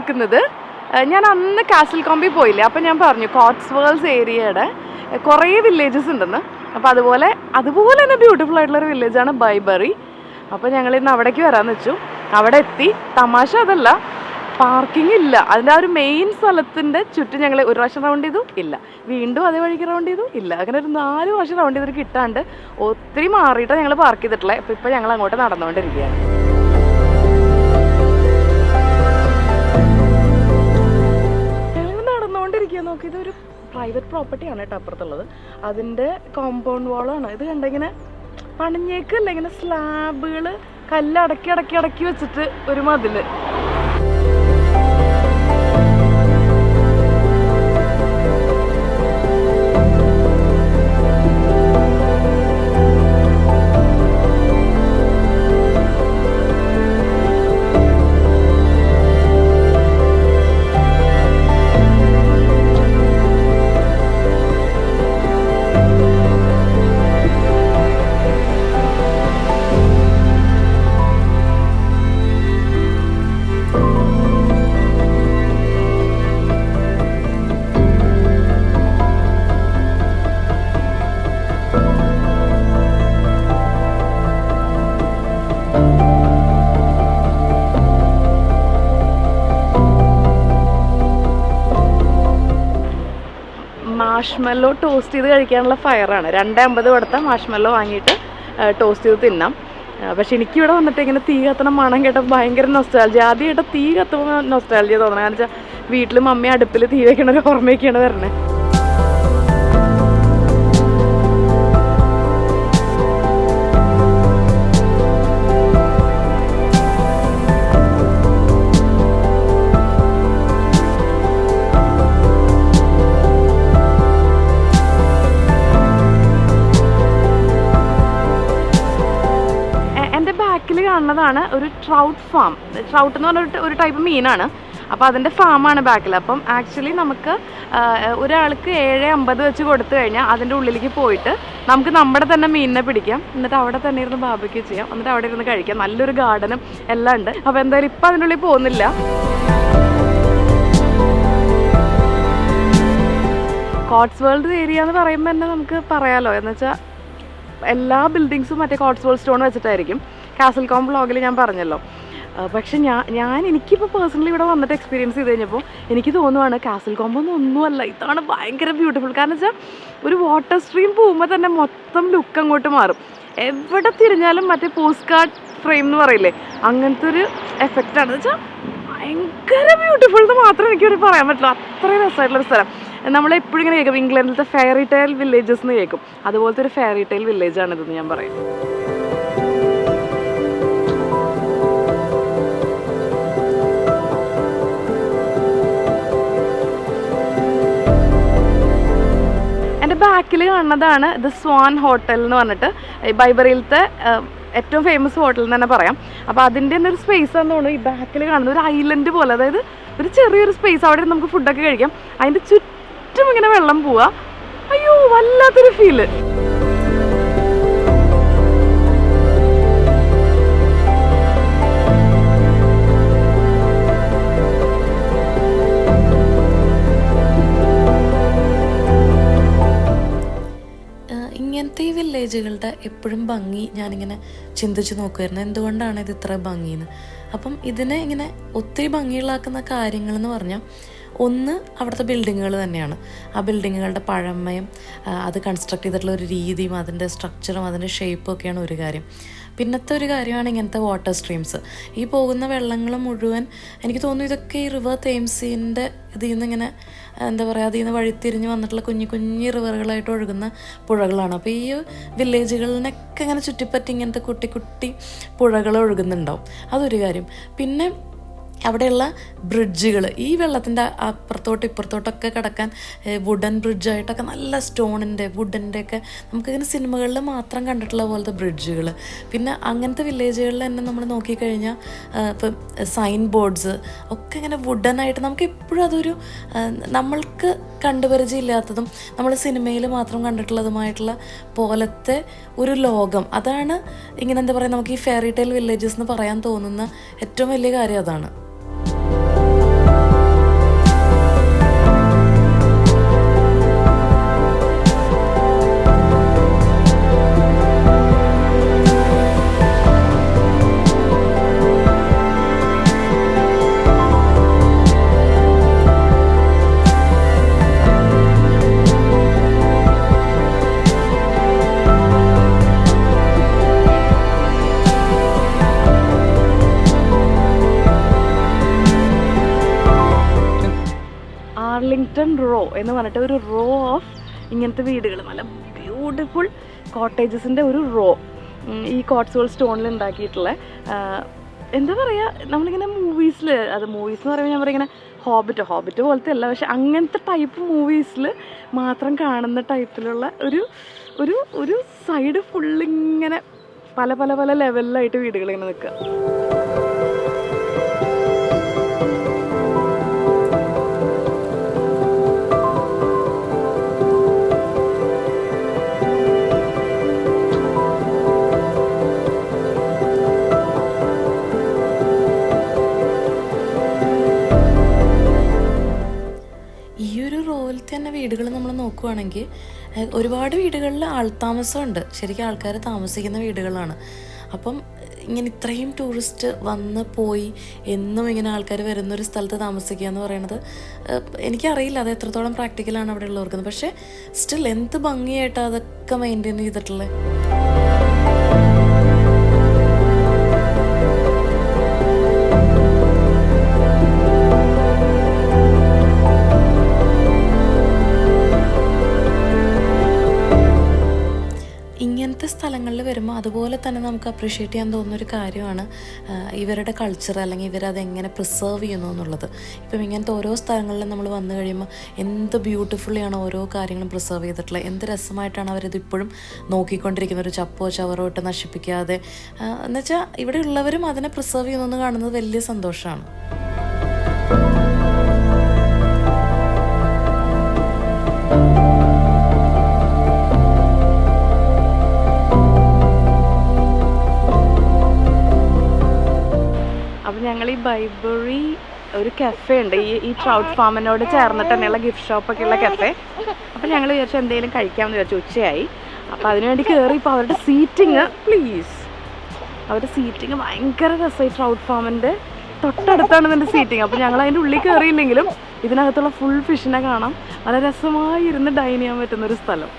നിൽക്കുന്നത് ഞാൻ അന്ന് കാസിൽ കോമ്പിൽ പോയില്ലേ, അപ്പം ഞാൻ പറഞ്ഞു കോട്സ്വേൾസ് ഏരിയയുടെ കുറേ വില്ലേജസ് ഉണ്ടെന്ന്. അപ്പോൾ അതുപോലെ തന്നെ ബ്യൂട്ടിഫുൾ ആയിട്ടുള്ളൊരു വില്ലേജാണ് ബൈബറി. അപ്പോൾ ഞങ്ങൾ ഇന്ന് അവിടേക്ക് വരാമെന്ന് വെച്ചു. അവിടെ എത്തി. തമാശ അതല്ല, പാർക്കിംഗ് ഇല്ല. അതിൻ്റെ ആ ഒരു മെയിൻ സ്ഥലത്തിൻ്റെ ചുറ്റും ഞങ്ങൾ ഒരു പ്രാവശ്യം റൗണ്ട് ചെയ്തു, ഇല്ല. വീണ്ടും അതേ വഴിക്ക് റൗണ്ട് ചെയ്തു, ഇല്ല. അങ്ങനെ ഒരു 4 പ്രാവശ്യം റൗണ്ട് ചെയ്തിട്ട് കിട്ടാണ്ട് ഒത്തിരി മാറിയിട്ടാണ് ഞങ്ങൾ പാർക്ക് ചെയ്തിട്ടുള്ളത്. അപ്പോൾ ഇപ്പോൾ ഞങ്ങൾ അങ്ങോട്ട് നടന്നുകൊണ്ടിരിക്കുകയാണ്. നോക്കി, ഇതൊരു പ്രൈവറ്റ് പ്രോപ്പർട്ടിയാണ് കേട്ടോ അപ്പുറത്തുള്ളത്. അതിൻ്റെ കോമ്പൗണ്ട് വാളാണ് ഇത്. കണ്ടിങ്ങനെ പണിഞ്ഞേക്കല്ല, ഇങ്ങനെ സ്ലാബുകൾ കല്ല് അടക്കി വെച്ചിട്ട് ഒരു മതിൽ. മാഷ്മെല്ലോ ടോസ്റ്റ് ചെയ്ത് കഴിക്കാനുള്ള ഫയറാണ്. 2.50 കൊടുത്താൽ മാഷ്മെല്ലോ വാങ്ങിയിട്ട് ടോസ്റ്റ് ചെയ്ത് തിന്നാം. പക്ഷെ എനിക്കിവിടെ വന്നിട്ട് ഇങ്ങനെ തീ കത്തണം മണം കേട്ടപ്പോൾ ഭയങ്കര നൊസ്റ്റാൾജിയ. ആദ്യമായിട്ട് തീ കത്തുമ്പോൾ നൊസ്റ്റാൾജിയ തോന്നണം. കാരണം വെച്ചാൽ വീട്ടിൽ മമ്മി അടുപ്പിൽ തീ വെക്കണ ഒരു ഓർമ്മയൊക്കെയാണ് വരണേ. കാണുന്നതാണ് ഒരു ട്രൗട്ട് ഫാം. ട്രൗട്ട് എന്ന് പറഞ്ഞ ഒരു ടൈപ്പ് മീനാണ്. അപ്പോൾ അതിൻ്റെ ഫാമാണ് ബാക്കിൽ. അപ്പം ആക്ച്വലി നമുക്ക് ഒരാൾക്ക് 7.50 വെച്ച് കൊടുത്തു കഴിഞ്ഞാൽ അതിൻ്റെ ഉള്ളിലേക്ക് പോയിട്ട് നമുക്ക് നമ്മുടെ തന്നെ മീനിനെ പിടിക്കാം. എന്നിട്ട് അവിടെ തന്നെ ഇരുന്ന് ബാർബിക്യൂ ചെയ്യാം. എന്നിട്ട് അവിടെ ഇരുന്ന് കഴിക്കാം. നല്ലൊരു ഗാർഡനും എല്ലാം ഉണ്ട്. അപ്പോൾ എന്തായാലും ഇപ്പം അതിൻ്റെ ഉള്ളിൽ പോകുന്നില്ല. കോട്സ്വേൾഡ് ഏരിയ എന്ന് പറയുമ്പോൾ തന്നെ നമുക്ക് പറയാമല്ലോ, എന്ന് വെച്ചാൽ എല്ലാ ബിൽഡിങ്സും മറ്റേ കോട്സ്വേൾഡ് സ്റ്റോൺ വെച്ചിട്ടായിരിക്കും. കാസിൽ കോം വ്ളോഗിൽ ഞാൻ പറഞ്ഞല്ലോ. പക്ഷെ എനിക്കിപ്പോൾ പേഴ്സണലി ഇവിടെ വന്നിട്ട് എക്സ്പീരിയൻസ് ചെയ്ത് കഴിഞ്ഞപ്പോൾ എനിക്ക് തോന്നുവാണ് കാസിൽ കോമ്പൊന്നും ഒന്നുമല്ല, ഇതാണ് ഭയങ്കര ബ്യൂട്ടിഫുൾ. കാരണം വെച്ചാൽ ഒരു വാട്ടർ സ്ട്രീം പോകുമ്പോൾ തന്നെ മൊത്തം ലുക്ക് അങ്ങോട്ട് മാറും. എവിടെ തിരിഞ്ഞാലും മറ്റേ പോസ്റ്റ് കാർഡ് ഫ്രെയിം എന്ന് പറയില്ലേ, അങ്ങനത്തെ ഒരു എഫക്റ്റാണ്. എന്ന് വെച്ചാൽ ഭയങ്കര ബ്യൂട്ടിഫുൾ എന്ന് മാത്രമേ എനിക്കിവിടെ പറയാൻ പറ്റുള്ളൂ. അത്രയും രസമായിട്ടുള്ളൊരു സ്ഥലം. നമ്മളെപ്പോഴും ഇങ്ങനെ കേൾക്കും ഇംഗ്ലണ്ടിലത്തെ ഫെയറി ടെയിൽ വില്ലേജസ് എന്ന് കേൾക്കും. അതുപോലത്തെ ഒരു ഫെയറി ടെയിൽ വില്ലേജാണിതെന്ന് ഞാൻ പറയും. എൻ്റെ ബാക്കിൽ കാണുന്നതാണ് ദ സ്വാൻ ഹോട്ടൽ എന്ന് പറഞ്ഞിട്ട്, ബൈബറിയിലത്തെ ഏറ്റവും ഫേമസ് ഹോട്ടൽ എന്ന് തന്നെ പറയാം. അപ്പോൾ അതിൻ്റെ തന്നെ ഒരു സ്പേസ് ആണെന്ന് തോന്നുന്നു. ഈ ബാക്കിൽ കാണുന്ന ഒരു ഐലൻഡ് പോലെ, അതായത് ഒരു ചെറിയൊരു സ്പേസ്, അവിടെ നമുക്ക് ഫുഡൊക്കെ കഴിക്കാം. അതിൻ്റെ ചുറ്റും ഇങ്ങനെ വെള്ളം പോവുക. അയ്യോ, വല്ലാത്തൊരു ഫീല്. ഇങ്ങനത്തെ ഈ വില്ലേജുകളുടെ എപ്പോഴും ഭംഗി ഞാനിങ്ങനെ ചിന്തിച്ച് നോക്കുമായിരുന്നു, എന്തുകൊണ്ടാണ് ഇത് ഇത്ര ഭംഗിയെന്ന്. അപ്പം ഇതിനെ ഇങ്ങനെ ഒത്തിരി ഭംഗികളാക്കുന്ന കാര്യങ്ങളെന്ന് പറഞ്ഞാൽ ഒന്ന് അവിടുത്തെ ബിൽഡിങ്ങുകൾ തന്നെയാണ്. ആ ബിൽഡിങ്ങുകളുടെ പഴമയും അത് കൺസ്ട്രക്ട് ചെയ്തിട്ടുള്ള ഒരു രീതിയും അതിൻ്റെ സ്ട്രക്ചറും അതിൻ്റെ ഷേപ്പും ഒക്കെയാണ് ഒരു കാര്യം. പിന്നത്തെ ഒരു കാര്യമാണ് ഇങ്ങനത്തെ വാട്ടർ സ്ട്രീംസ്. ഈ പോകുന്ന വെള്ളങ്ങൾ മുഴുവൻ എനിക്ക് തോന്നുന്നു ഇതൊക്കെ ഈ റിവർ തേംസിൻ്റെ ഇതിൽ നിന്ന് ഇങ്ങനെ എന്താ പറയുക, അതിൽ നിന്ന് വഴിത്തിരിഞ്ഞ് വന്നിട്ടുള്ള കുഞ്ഞു കുഞ്ഞു റിവറുകളായിട്ട് ഒഴുകുന്ന പുഴകളാണ്. അപ്പോൾ ഈ വില്ലേജുകളിനൊക്കെ ഇങ്ങനെ ചുറ്റിപ്പറ്റി ഇങ്ങനത്തെ കുട്ടി കുട്ടി പുഴകൾ ഒഴുകുന്നുണ്ടാവും. അതൊരു കാര്യം. പിന്നെ അവിടെയുള്ള ബ്രിഡ്ജുകൾ, ഈ വെള്ളത്തിൻ്റെ അപ്പുറത്തോട്ട് ഇപ്പുറത്തോട്ടൊക്കെ കിടക്കാൻ വുഡൻ ബ്രിഡ്ജായിട്ടൊക്കെ നല്ല സ്റ്റോണിൻ്റെ വുഡൻ്റെ ഒക്കെ നമുക്കിങ്ങനെ സിനിമകളിൽ മാത്രം കണ്ടിട്ടുള്ള പോലത്തെ ബ്രിഡ്ജുകൾ. പിന്നെ അങ്ങനത്തെ വില്ലേജുകളിൽ തന്നെ നമ്മൾ നോക്കിക്കഴിഞ്ഞാൽ ഇപ്പം സൈൻ ബോർഡ്സ് ഒക്കെ ഇങ്ങനെ വുഡനായിട്ട് നമുക്ക് എപ്പോഴും അതൊരു നമ്മൾക്ക് കണ്ടുപരിചയമില്ലാത്തതും നമ്മൾ സിനിമയിൽ മാത്രം കണ്ടിട്ടുള്ളതുമായിട്ടുള്ള പോലത്തെ ഒരു ലോകം. അതാണ് ഇങ്ങനെ എന്താ പറയുക, നമുക്ക് ഈ ഫെയറി ടെയിൽ വില്ലേജസ് എന്ന് പറയാൻ തോന്നുന്ന ഏറ്റവും വലിയ കാര്യം അതാണ്. എന്ന് പറഞ്ഞിട്ട് ഒരു റോ ഓഫ് ഇങ്ങനത്തെ വീടുകൾ, നല്ല ബ്യൂട്ടിഫുൾ കോട്ടേജസിൻ്റെ ഒരു റോ ഈ കോട്സ്വോൾഡ് സ്റ്റോണിൽ ഉണ്ടാക്കിയിട്ടുള്ള. എന്താ പറയുക, നമ്മളിങ്ങനെ മൂവീസിൽ, അത് മൂവീസ് എന്ന് പറയുമ്പോൾ ഞാൻ പറയുക ഇങ്ങനെ ഹോബിറ്റ് പോലത്തെ അല്ല, പക്ഷെ അങ്ങനത്തെ ടൈപ്പ് മൂവീസിൽ മാത്രം കാണുന്ന ടൈപ്പിലുള്ള ഒരു സൈഡ് ഫുള്ളിങ്ങനെ പല പല പല ലെവലിലായിട്ട് വീടുകളിങ്ങനെ നിൽക്കുക. തന്നെ വീടുകൾ നമ്മൾ നോക്കുകയാണെങ്കിൽ ഒരുപാട് വീടുകളിൽ ആൾതാമസമുണ്ട്, ശരിക്കും ആൾക്കാർ താമസിക്കുന്ന വീടുകളാണ്. അപ്പം ഇങ്ങനെ ഇത്രയും ടൂറിസ്റ്റ് വന്ന് പോയി എന്നും ഇങ്ങനെ ആൾക്കാർ വരുന്നൊരു സ്ഥലത്ത് താമസിക്കുക എന്ന് പറയുന്നത് എനിക്കറിയില്ല അത് എത്രത്തോളം പ്രാക്ടിക്കലാണ് അവിടെ ഉള്ളവർക്ക്. പക്ഷേ സ്റ്റിൽ എന്ത് ഭംഗിയായിട്ടാണ് അതൊക്കെ മെയിൻറ്റെയിൻ ചെയ്തിട്ടുള്ളത്. ഇങ്ങനത്തെ സ്ഥലങ്ങളിൽ വരുമ്പോൾ അതുപോലെ തന്നെ നമുക്ക് അപ്രീഷിയേറ്റ് ചെയ്യാൻ തോന്നുന്നൊരു കാര്യമാണ് ഇവരുടെ കൾച്ചർ, അല്ലെങ്കിൽ ഇവരതെങ്ങനെ പ്രിസർവ് ചെയ്യുന്നു എന്നുള്ളത്. ഇപ്പം ഇങ്ങനത്തെ ഓരോ സ്ഥലങ്ങളിലും നമ്മൾ വന്നു കഴിയുമ്പോൾ എന്ത് ബ്യൂട്ടിഫുള്ളിയാണ് ഓരോ കാര്യങ്ങളും പ്രിസർവ് ചെയ്തിട്ടുള്ളത്, എന്ത് രസമായിട്ടാണ് അവരിത് ഇപ്പോഴും നോക്കിക്കൊണ്ടിരിക്കുന്നത്, ഒരു ചപ്പോ ചവറോ ഇട്ട് നശിപ്പിക്കാതെ. എന്നുവെച്ചാൽ ഇവിടെ ഉള്ളവരും അതിനെ പ്രിസർവ് ചെയ്യുന്നു കാണുന്നത് വലിയ സന്തോഷമാണ്. അപ്പം ഞങ്ങൾ ഈ ബൈബറി ഒരു കഫേ ഉണ്ട് ഈ ട്രൗട്ട് ഫാമിനോട് ചേർന്നിട്ട് തന്നെയുള്ള ഗിഫ്റ്റ് ഷോപ്പൊക്കെ ഉള്ള കഫേ. അപ്പം ഞങ്ങൾ വിചാരിച്ചു എന്തെങ്കിലും കഴിക്കാമെന്ന് വിചാരിച്ചു, ഉച്ചയായി. അപ്പോൾ അതിനുവേണ്ടി കയറി. ഇപ്പോൾ അവരുടെ സീറ്റിങ് അവരുടെ സീറ്റിങ് ഭയങ്കര രസമായി. ട്രൗട്ട് ഫാമിൻ്റെ തൊട്ടടുത്താണ് ഇതിൻ്റെ സീറ്റിങ്. അപ്പോൾ ഞങ്ങൾ അതിൻ്റെ ഉള്ളിൽ കയറിയില്ലെങ്കിലും ഇതിനകത്തുള്ള ഫുൾ ഫിഷിനെ കാണാം. വളരെ രസമായി ഇരുന്ന് ഡൈൻ ചെയ്യാൻ പറ്റുന്നൊരു സ്ഥലം.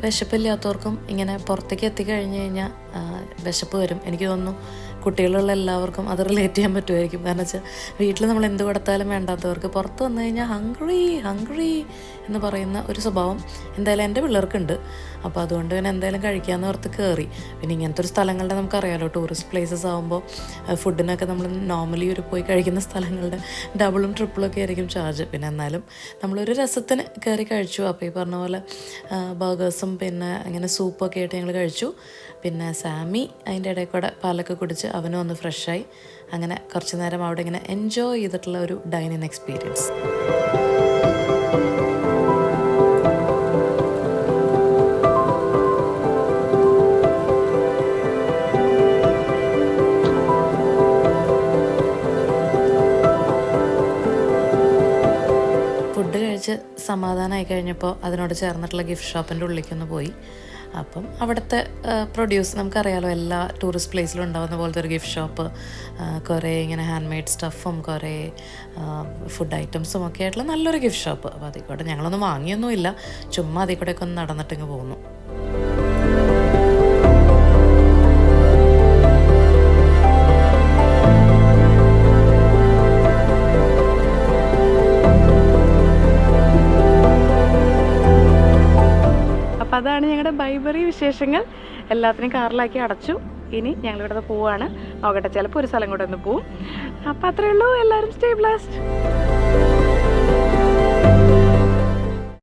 വിശപ്പില്ലാത്തവർക്കും ഇങ്ങനെ പുറത്തേക്ക് എത്തിക്കഴിഞ്ഞ് കഴിഞ്ഞാൽ വിശപ്പ് വരും. എനിക്ക് തോന്നുന്നു കുട്ടികളുള്ള എല്ലാവർക്കും അത് റിലേറ്റ് ചെയ്യാൻ പറ്റുമായിരിക്കും. കാരണം വെച്ചാൽ വീട്ടിൽ നമ്മൾ എന്ത് കൊടുത്താലും വേണ്ടാത്തവർക്ക് പുറത്ത് വന്നു കഴിഞ്ഞാൽ ഹംഗ്രി എന്ന് പറയുന്ന ഒരു സ്വഭാവം എന്തായാലും എൻ്റെ പിള്ളേർക്കുണ്ട്. അപ്പോൾ അതുകൊണ്ട് പിന്നെ എന്തായാലും കഴിക്കാമെന്ന് ഓർത്ത് കയറി. പിന്നെ ഇങ്ങനത്തെ ഒരു സ്ഥലങ്ങളുടെ നമുക്കറിയാമല്ലോ, ടൂറിസ്റ്റ് പ്ലേസസ് ആകുമ്പോൾ ഫുഡിനൊക്കെ നമ്മൾ നോർമലി പോയി കഴിക്കുന്ന സ്ഥലങ്ങളുടെ ഡബിളും ട്രിപ്പിളൊക്കെ ആയിരിക്കും ചാർജ്. പിന്നെ എന്നാലും നമ്മളൊരു രസത്തിന് കയറി കഴിച്ചു. അപ്പോൾ ഈ പറഞ്ഞ പോലെ ബർഗേഴ്സും പിന്നെ അങ്ങനെ സൂപ്പൊക്കെ ആയിട്ട് ഞങ്ങൾ കഴിച്ചു. പിന്നെ സാമി അതിൻ്റെ ഇടയിൽ കൂടെ പാലൊക്കെ കുടിച്ച് അവനും ഒന്ന് ഫ്രഷായി. അങ്ങനെ കുറച്ച് നേരം അവിടെ ഇങ്ങനെ എൻജോയ് ചെയ്തിട്ടുള്ള ഒരു ഡൈനിങ് എക്സ്പീരിയൻസ്. ഫുഡ് കഴിച്ച് സമാധാനമായി കഴിഞ്ഞപ്പോൾ അതിനോട് ചേർന്നിട്ടുള്ള ഗിഫ്റ്റ് ഷോപ്പിൻ്റെ ഉള്ളിലേക്കൊന്ന് പോയി. അപ്പം അവിടുത്തെ പ്രൊഡ്യൂസ് നമുക്കറിയാമല്ലോ, എല്ലാ ടൂറിസ്റ്റ് പ്ലേസിലും ഉണ്ടാകുന്ന പോലത്തെ ഒരു ഗിഫ്റ്റ് ഷോപ്പ്. കുറേ ഇങ്ങനെ ഹാൻഡ് മെയ്ഡ് സ്റ്റഫും കുറേ ഫുഡ് ഐറ്റംസും ഒക്കെ ആയിട്ടുള്ള നല്ലൊരു ഗിഫ്റ്റ് ഷോപ്പ്. അപ്പോൾ അതിൽ കൂടെ ഞങ്ങളൊന്നും വാങ്ങിയൊന്നുമില്ല, ചുമ്മാ അതിൽ കൂടെയൊക്കെ ഒന്ന് നടന്നിട്ടിങ്ങ് പോകുന്നു. അപ്പം അതാണ് ഞങ്ങളുടെ ബൈബറി വിശേഷങ്ങൾ. എല്ലാത്തിനും കാറിലാക്കി അടച്ചു. ഇനി ഞങ്ങളിവിടെ പോവുകയാണ്. നോക്കട്ടെ, ചിലപ്പോൾ ഒരു സ്ഥലം കൂടെ ഒന്ന് പോവും. അപ്പം അത്രയേ ഉള്ളൂ. എല്ലാവരും സ്റ്റേ ബ്ലെസ്ഡ്.